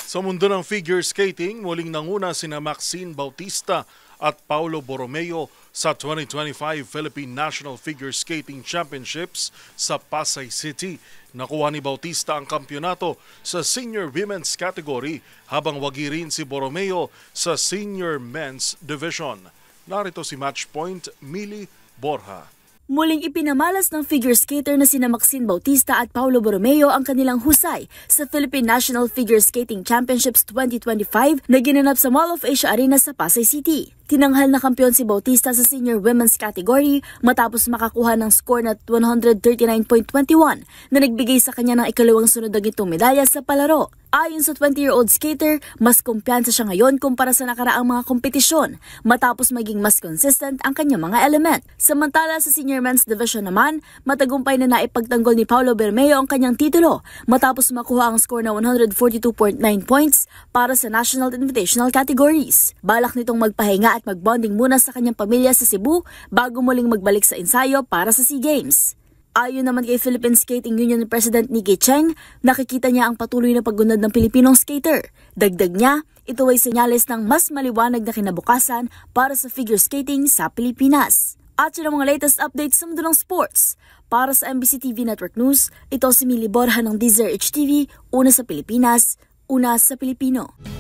Sa mundo ng figure skating, muling nanguna sina Maxine Bautista at Paulo Borromeo sa 2025 Philippine National Figure Skating Championships sa Pasay City. Nakuha ni Bautista ang kampyonato sa senior women's category habang wagi rin si Borromeo sa senior men's division. Narito si Matchpoint Mili Borja. Muling ipinamalas ng figure skater na sina Maxine Bautista at Paulo Borromeo ang kanilang husay sa Philippine National Figure Skating Championships 2025 na ginanap sa Mall of Asia Arena sa Pasay City. Tinanghal na kampiyon si Bautista sa senior women's category matapos makakuha ng score na 139.21 na nagbigay sa kanya ng ikalawang sunod na gintong medalya sa palaro. Ayon sa 20-year-old skater, mas kumpiyansa siya ngayon kumpara sa nakaraang mga kompetisyon matapos maging mas consistent ang kanyang mga element. Samantala sa senior men's division naman, matagumpay na naipagtanggol ni Paulo Borromeo ang kanyang titulo matapos makuha ang score na 142.9 points para sa national at invitational categories. Balak nitong magpahinga at magbonding muna sa kanyang pamilya sa Cebu bago muling magbalik sa ensayo para sa SEA Games. Ayon naman kay Philippine Skating Union President Nicky Cheng, nakikita niya ang patuloy na paggunad ng Pilipinong skater. Dagdag niya, ito ay senyales ng mas maliwanag na kinabukasan para sa figure skating sa Pilipinas. At yun ang mga latest updates sa mundo ng sports. Para sa MBC TV Network News, ito si Mili Borja ng DZRH TV, una sa Pilipinas, una sa Pilipino.